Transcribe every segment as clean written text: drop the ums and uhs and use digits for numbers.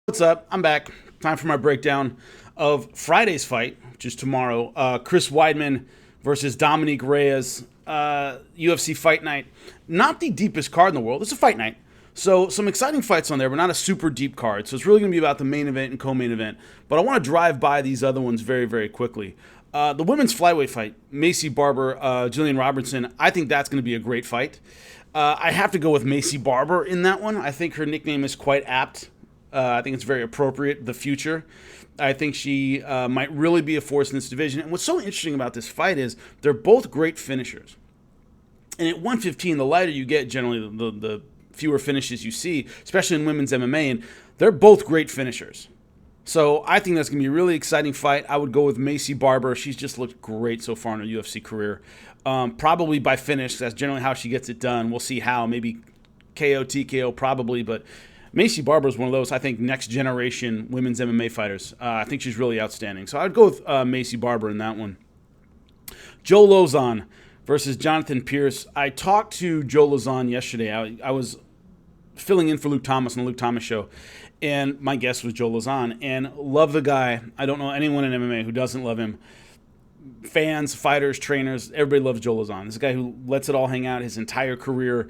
What's up? I'm back. Time for my breakdown of Friday's fight, which is tomorrow. Chris Weidman versus Dominique Reyes. UFC Fight Night. Not the deepest card in the world. It's a fight night. So some exciting fights on there, but not a super deep card. So it's really going to be about the main event and co-main event. But I want to drive by these other ones very, very quickly. The women's flyweight fight, Macy Barber, Jillian Robertson. I think that's going to be a great fight. I have to go with Macy Barber in that one. I think her nickname is quite apt. I think it's very appropriate, the future. I think she might really be a force in this division. And what's so interesting about this fight is they're both great finishers. And at 115, the lighter you get, generally, the fewer finishes you see, especially in women's MMA. And they're both great finishers. So I think that's going to be a really exciting fight. I would go with Macy Barber. She's just looked great so far in her UFC career. Probably by finish. That's generally how she gets it done. We'll see how. Maybe KO, TKO, probably. But Macy Barber is one of those, I think, next generation women's MMA fighters. I think she's really outstanding. So I'd go with Macy Barber in that one. Joe Lauzon versus Jonathan Pierce. I talked to Joe Lauzon yesterday. I was filling in for Luke Thomas on the Luke Thomas show, and my guest was Joe Lauzon. And love the guy. I don't know anyone in MMA who doesn't love him. Fans, fighters, trainers, everybody loves Joe Lauzon. This is a guy who lets it all hang out his entire career.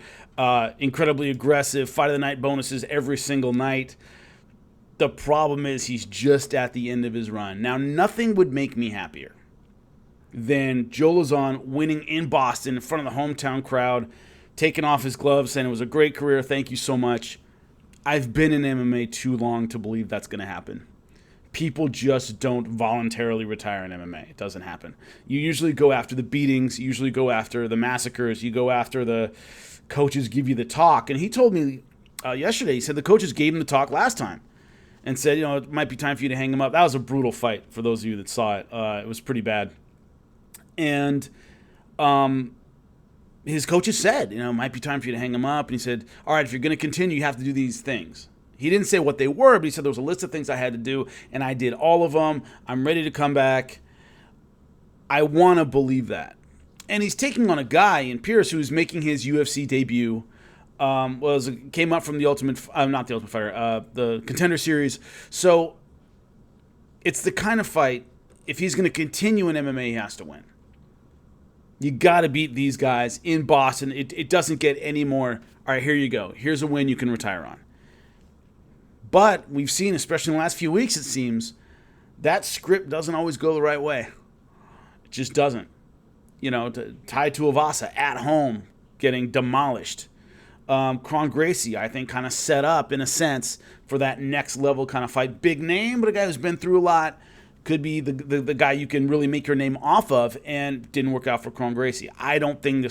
Incredibly aggressive, fight of the night bonuses every single night. The problem is he's just at the end of his run. Now, nothing would make me happier than Joe Lauzon winning in Boston in front of the hometown crowd, taking off his gloves, saying it was a great career, thank you so much. I've been in MMA too long to believe that's going to happen. People just don't voluntarily retire in MMA. It doesn't happen. You usually go after the beatings. You usually go after the massacres. You go after the coaches give you the talk. And he told me yesterday, he said the coaches gave him the talk last time and said, it might be time for you to hang him up. That was a brutal fight for those of you that saw it. It was pretty bad. And his coaches said, it might be time for you to hang him up. And he said, all right, if you're going to continue, you have to do these things. He didn't say what they were, but he said there was a list of things I had to do, and I did all of them. I'm ready to come back. I want to believe that. And he's taking on a guy in Pierce who's making his UFC debut. Came up from the the Contender Series. So it's the kind of fight, if he's going to continue in MMA, he has to win. You got to beat these guys in Boston. It doesn't get any more, all right, here you go. Here's a win you can retire on. But we've seen, especially in the last few weeks, it seems, that script doesn't always go the right way. It just doesn't. Tai Tuivasa at home getting demolished. Kron Gracie, I think, kind of set up, in a sense, for that next level kind of fight. Big name, but a guy who's been through a lot. Could be the guy you can really make your name off of, and didn't work out for Kron Gracie. I don't think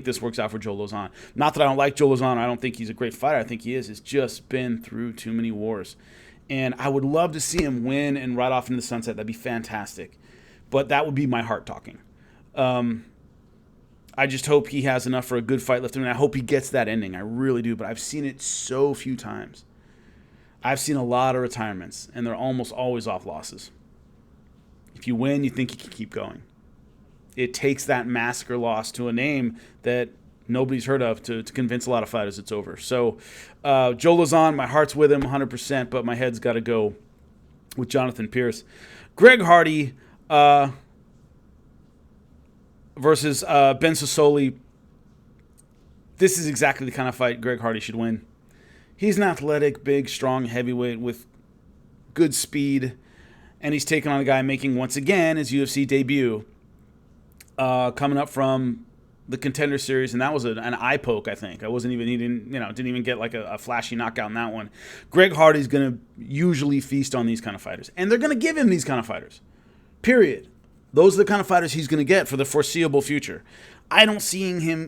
this works out for Joe Lauzon. Not that I don't like Joe Lauzon. I don't think he's a great fighter. I think he is. He's just been through too many wars. And I would love to see him win and ride off into the sunset. That'd be fantastic. But that would be my heart talking. I just hope he has enough for a good fight left in him, and I hope he gets that ending. I really do. But I've seen it so few times. I've seen a lot of retirements, and they're almost always off losses. If you win, you think you can keep going. It takes that massacre loss to a name that nobody's heard of to convince a lot of fighters it's over. So Joe Lauzon, my heart's with him 100%, but my head's got to go with Jonathan Pierce. Greg Hardy versus Ben Sosoli. This is exactly the kind of fight Greg Hardy should win. He's an athletic, big, strong heavyweight with good speed. And he's taking on a guy making, once again, his UFC debut, coming up from the Contender Series, and that was an eye poke, I think. He didn't even get like a flashy knockout in that one. Greg Hardy's going to usually feast on these kind of fighters, and they're going to give him these kind of fighters. Period. Those are the kind of fighters he's going to get for the foreseeable future. I don't see him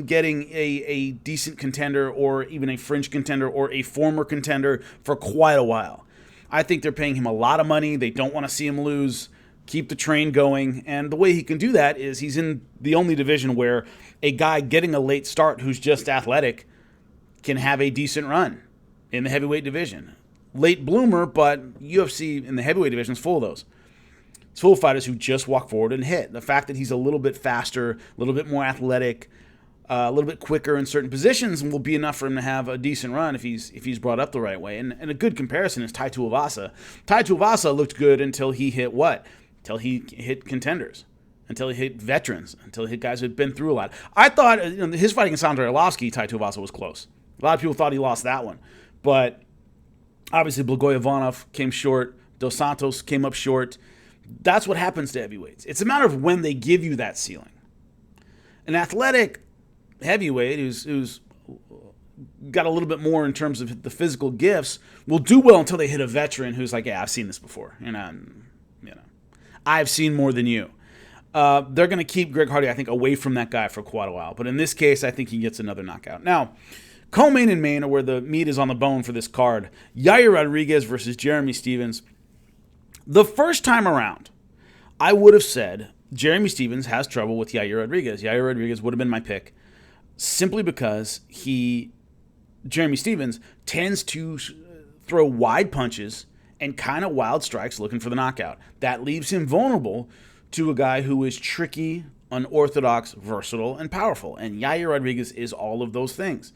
getting a decent contender or even a fringe contender or a former contender for quite a while. I think they're paying him a lot of money. They don't want to see him lose, keep the train going. And the way he can do that is he's in the only division where a guy getting a late start who's just athletic can have a decent run in the heavyweight division. Late bloomer, but UFC in the heavyweight division is full of those. It's full of fighters who just walk forward and hit. The fact that he's a little bit faster, a little bit more athletic, a little bit quicker in certain positions, and will be enough for him to have a decent run if he's brought up the right way. And a good comparison is Tai Tuivasa. Tai Tuivasa looked good until he hit what? Until he hit contenders. Until he hit veterans. Until he hit guys who had been through a lot. I thought his fight against Andrei Arlovski, Tai Tuivasa was close. A lot of people thought he lost that one. But obviously Blagojev came short. Dos Santos came up short. That's what happens to heavyweights. It's a matter of when they give you that ceiling. An athletic heavyweight who's got a little bit more in terms of the physical gifts will do well until they hit a veteran who's like, yeah, I've seen this before. I've seen more than you. They're going to keep Greg Hardy, I think, away from that guy for quite a while. But in this case, I think he gets another knockout. Now, co-main and main are where the meat is on the bone for this card. Yair Rodriguez versus Jeremy Stephens. The first time around, I would have said Jeremy Stephens has trouble with Yair Rodriguez. Yair Rodriguez would have been my pick simply because Jeremy Stephens tends to throw wide punches and kind of wild strikes looking for the knockout. That leaves him vulnerable to a guy who is tricky, unorthodox, versatile, and powerful. And Yair Rodriguez is all of those things.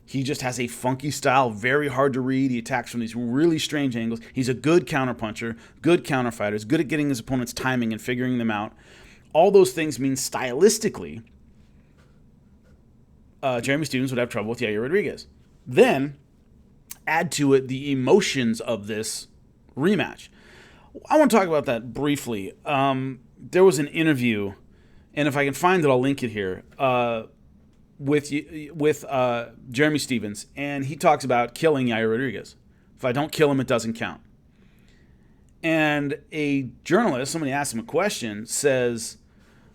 He just has a funky style, very hard to read. He attacks from these really strange angles. He's a good counterpuncher, good counterfighter. He's good at getting his opponent's timing and figuring them out. All those things mean stylistically, Jeremy Stephens would have trouble with Yair Rodriguez. Then, add to it the emotions of this rematch. I want to talk about that briefly. There was an interview, and if I can find it, I'll link it here, with Jeremy Stephens, and he talks about killing Yair Rodriguez. If I don't kill him, it doesn't count. And a journalist, somebody asked him a question, says,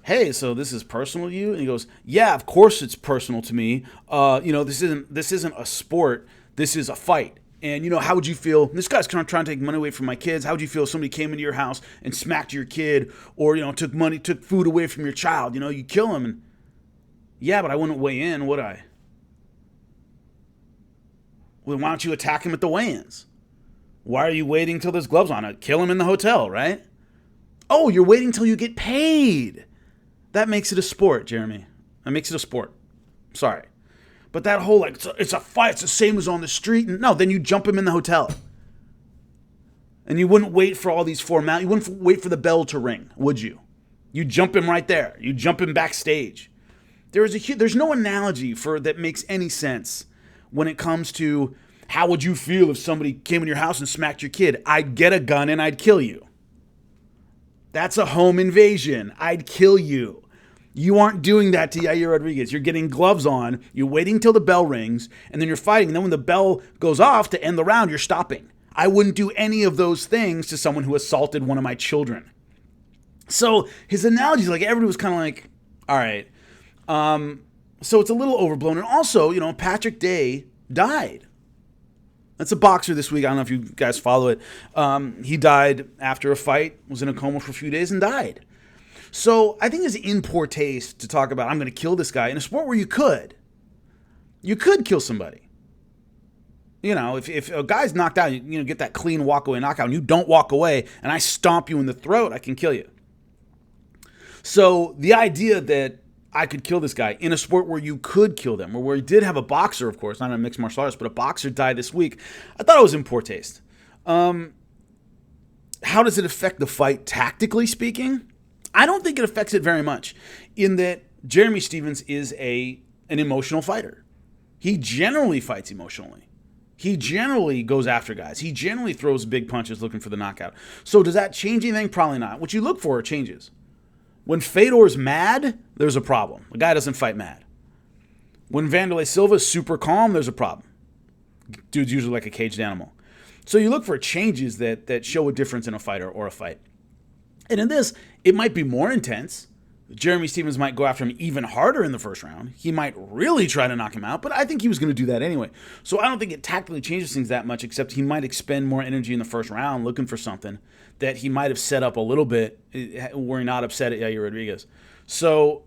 hey, so this is personal to you? And he goes, yeah, of course it's personal to me. This isn't a sport. This is a fight. And, how would you feel? This guy's kind of trying to take money away from my kids. How would you feel if somebody came into your house and smacked your kid or, took food away from your child? You kill him. And, yeah, but I wouldn't weigh in, would I? Well, why don't you attack him at the weigh-ins? Why are you waiting till there's gloves on? Kill him in the hotel, right? Oh, you're waiting till you get paid. That makes it a sport, Jeremy. That makes it a sport. Sorry. But that whole, it's a fight, it's the same as on the street. No, then you jump him in the hotel. And you wouldn't wait for all these formalities. You wouldn't wait for the bell to ring, would you? You jump him right there. You jump him backstage. There's no analogy that makes any sense when it comes to how would you feel if somebody came in your house and smacked your kid? I'd get a gun and I'd kill you. That's a home invasion. I'd kill you. You aren't doing that to Yair Rodriguez. You're getting gloves on. You're waiting till the bell rings, and then you're fighting. And then when the bell goes off to end the round, you're stopping. I wouldn't do any of those things to someone who assaulted one of my children. So his analogy is everybody was kind of like, all right. So it's a little overblown. And also, Patrick Day died. That's a boxer this week. I don't know if you guys follow it. He died after a fight, was in a coma for a few days, and died. So I think it's in poor taste to talk about, I'm going to kill this guy in a sport where you could. You could kill somebody. If a guy's knocked out, you get that clean walk-away knockout, and you don't walk away, and I stomp you in the throat, I can kill you. So the idea that I could kill this guy in a sport where you could kill them, or where you did have a boxer, of course, not a mixed martial artist, but a boxer died this week, I thought it was in poor taste. How does it affect the fight tactically speaking? I don't think it affects it very much, in that Jeremy Stephens is an emotional fighter. He generally fights emotionally. He generally goes after guys. He generally throws big punches looking for the knockout. So does that change anything? Probably not. What you look for are changes. When Fedor's mad, there's a problem. The guy doesn't fight mad. When Wanderlei Silva is super calm, there's a problem. Dude's usually like a caged animal. So you look for changes that show a difference in a fighter or a fight. And in this, it might be more intense. Jeremy Stephens might go after him even harder in the first round. He might really try to knock him out, but I think he was going to do that anyway. So I don't think it tactically changes things that much, except he might expend more energy in the first round looking for something that he might have set up a little bit were he not upset at Yair Rodriguez. So,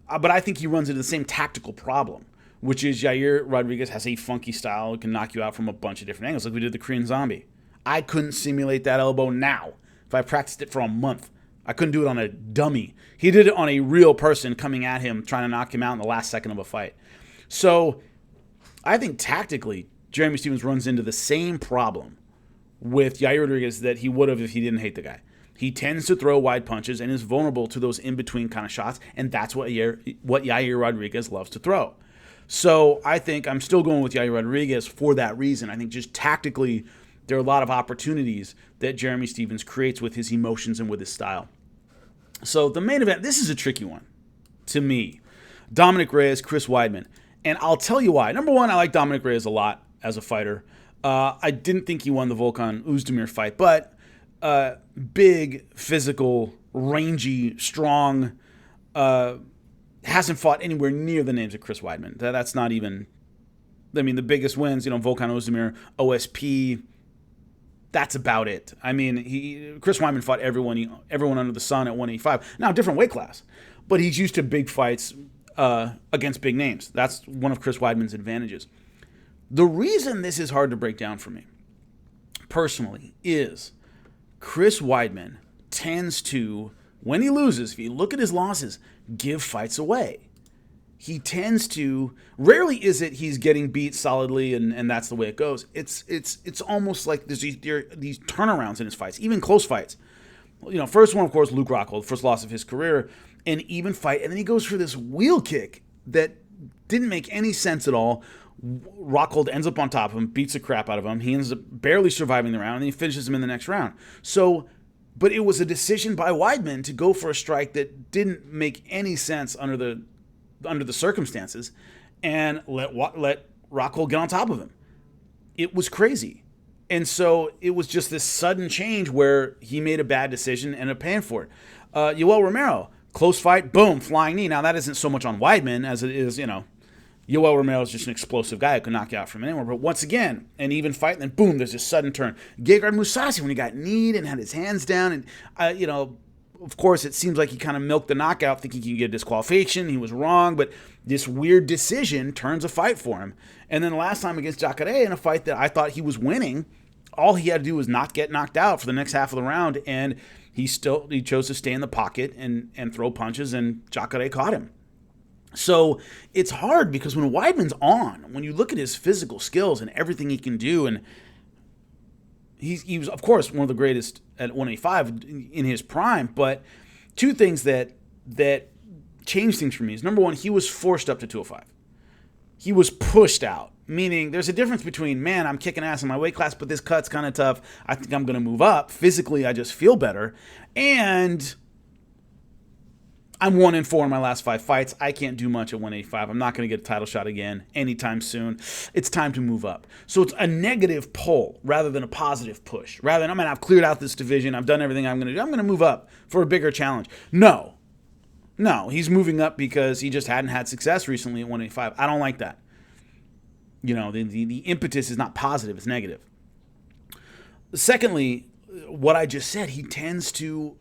but I think he runs into the same tactical problem, which is Yair Rodriguez has a funky style, can knock you out from a bunch of different angles, like we did the Korean Zombie. I couldn't simulate that elbow now. If I practiced it for a month, I couldn't do it on a dummy. He did it on a real person coming at him, trying to knock him out in the last second of a fight. So I think tactically, Jeremy Stephens runs into the same problem with Yair Rodriguez that he would have if he didn't hate the guy. He tends to throw wide punches and is vulnerable to those in-between kind of shots, and that's what Yair Rodriguez loves to throw. So I think I'm still going with Yair Rodriguez for that reason. I think just tactically, there are a lot of opportunities that Jeremy Stephens creates with his emotions and with his style. So the main event, this is a tricky one to me. Dominic Reyes, Chris Weidman. And I'll tell you why. Number one, I like Dominic Reyes a lot as a fighter. I didn't think he won the Volkan Oezdemir fight, but big, physical, rangy, strong, hasn't fought anywhere near the names of Chris Weidman. That's not even, I mean, the biggest wins, Volkan Oezdemir, OSP, that's about it. I mean, Chris Weidman fought everyone under the sun at 185. Now, different weight class, but he's used to big fights against big names. That's one of Chris Weidman's advantages. The reason this is hard to break down for me, personally, is Chris Weidman tends to, when he loses, if you look at his losses, give fights away. He tends to, rarely is it he's getting beat solidly and that's the way it goes. It's almost like there's these turnarounds in his fights, even close fights. First one, of course, Luke Rockhold, first loss of his career, an even fight, and then he goes for this wheel kick that didn't make any sense at all. Rockhold ends up on top of him, beats the crap out of him. He ends up barely surviving the round, and he finishes him in the next round. So, but it was a decision by Weidman to go for a strike that didn't make any sense under the circumstances, and let Rockhold get on top of him. It was crazy. And so it was just this sudden change where he made a bad decision and ended up paying for it. Yoel Romero, close fight, boom, flying knee. Now that isn't so much on Weidman as it is, Yoel Romero is just an explosive guy who can knock you out from anywhere. But once again, an even fight, and then boom, there's this sudden turn. Gegard Mousasi, when he got kneed and had his hands down, and of course, it seems like he kind of milked the knockout, thinking he could get a disqualification. He was wrong, but this weird decision turns a fight for him. And then last time against Jacare, in a fight that I thought he was winning, all he had to do was not get knocked out for the next half of the round, and he chose to stay in the pocket and throw punches, and Jacare caught him. So it's hard because when Weidman's on, when you look at his physical skills and everything he can do, and he was, of course, one of the greatest at 185 in his prime, but two things that changed things for me is, number one, he was forced up to 205. He was pushed out, meaning there's a difference between, man, I'm kicking ass in my weight class, but this cut's kind of tough. I think I'm going to move up. Physically, I just feel better. And I'm 1-4 in my last 5 fights. I can't do much at 185. I'm not going to get a title shot again anytime soon. It's time to move up. So it's a negative pull rather than a positive push. Rather than, I've cleared out this division. I've done everything I'm going to do. I'm going to move up for a bigger challenge. No, he's moving up because he just hadn't had success recently at 185. I don't like that. The impetus is not positive. It's negative. Secondly, what I just said, he tends to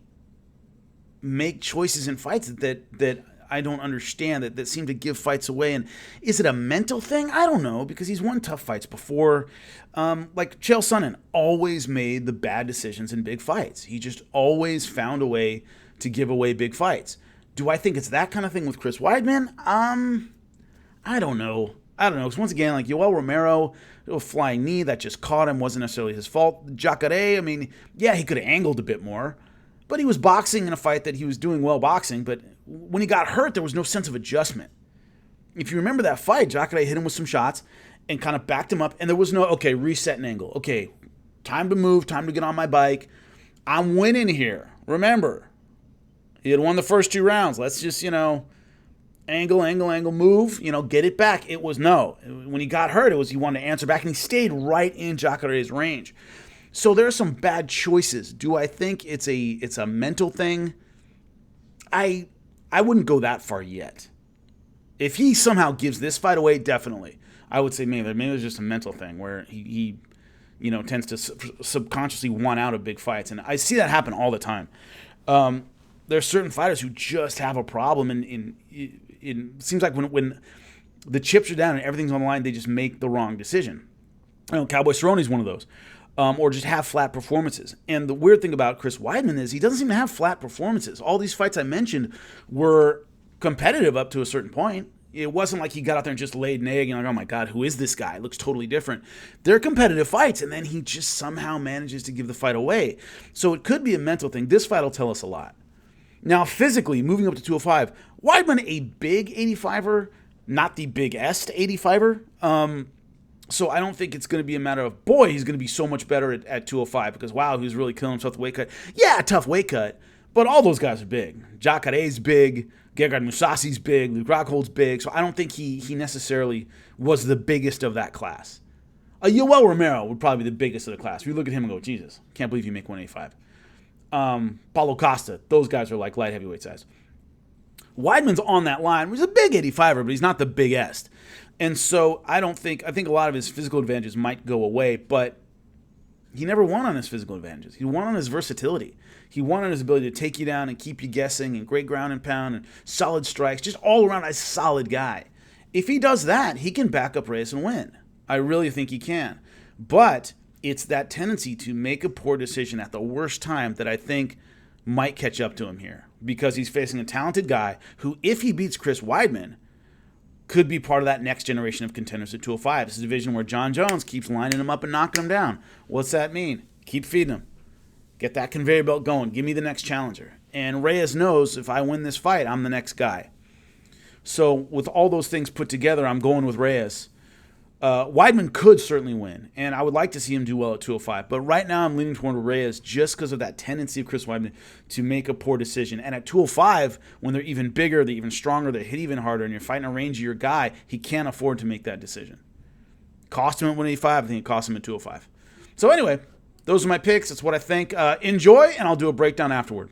make choices in fights that I don't understand, that seem to give fights away. And is it a mental thing? I don't know, because he's won tough fights before. Like Chael Sonnen always made the bad decisions in big fights. He just always found a way to give away big fights. Do I think it's that kind of thing with Chris Weidman? I don't know. Because once again, like Yoel Romero, a flying knee that just caught him, wasn't necessarily his fault. Jacare, he could have angled a bit more. But he was boxing in a fight that he was doing well boxing, but when he got hurt, there was no sense of adjustment. If you remember that fight, Jacare hit him with some shots and kind of backed him up, and there was no, reset and angle. Okay, time to move, time to get on my bike. I'm winning here. Remember, he had won the first 2 rounds. Let's just, angle, move, get it back. It was no. When he got hurt, it was he wanted to answer back, and he stayed right in Jacare's range. So there are some bad choices. Do I think it's a mental thing? I wouldn't go that far yet. If he somehow gives this fight away, definitely. I would say maybe it's just a mental thing where he tends to subconsciously want out of big fights. And I see that happen all the time. There are certain fighters who just have a problem. And it seems like when the chips are down and everything's on the line, they just make the wrong decision. Cowboy Cerrone's one of those. or just have flat performances. And the weird thing about Chris Weidman is he doesn't seem to have flat performances. All these fights I mentioned were competitive up to a certain point. It wasn't like he got out there and just laid an egg and like, oh my God, who is this guy? It looks totally different. They're competitive fights, and then he just somehow manages to give the fight away. So it could be a mental thing. This fight will tell us a lot. Now, physically, moving up to 205, Weidman, a big 85er, not the biggest 85er. So I don't think it's going to be a matter of, boy, he's going to be so much better at 205 because, wow, he was really killing himself the weight cut. Yeah, tough weight cut, but all those guys are big. Jacare's big. Gegard Mousasi's big. Luke Rockhold's big. So I don't think he necessarily was the biggest of that class. Yoel Romero would probably be the biggest of the class. If you look at him and go, Jesus, can't believe you make 185. Paulo Costa, those guys are like light heavyweight size. Weidman's on that line. He's a big 85er, but he's not the biggest. And so I think a lot of his physical advantages might go away, but he never won on his physical advantages. He won on his versatility. He won on his ability to take you down and keep you guessing and great ground and pound and solid strikes, just all around a solid guy. If he does that, he can back up Reyes and win. I really think he can. But it's that tendency to make a poor decision at the worst time that I think might catch up to him here, because he's facing a talented guy who, if he beats Chris Weidman, could be part of that next generation of contenders at 205. It's a division where John Jones keeps lining him up and knocking him down. What's that mean? Keep feeding him. Get that conveyor belt going. Give me the next challenger. And Reyes knows if I win this fight, I'm the next guy. So with all those things put together, I'm going with Reyes. Weidman could certainly win, and I would like to see him do well at 205. But right now I'm leaning toward Reyes just because of that tendency of Chris Weidman to make a poor decision. And at 205, when they're even bigger, they're even stronger, they hit even harder, and you're fighting a rangier guy, he can't afford to make that decision. Cost him at 185, I think it cost him at 205. So anyway, those are my picks. That's what I think. Enjoy, and I'll do a breakdown afterward.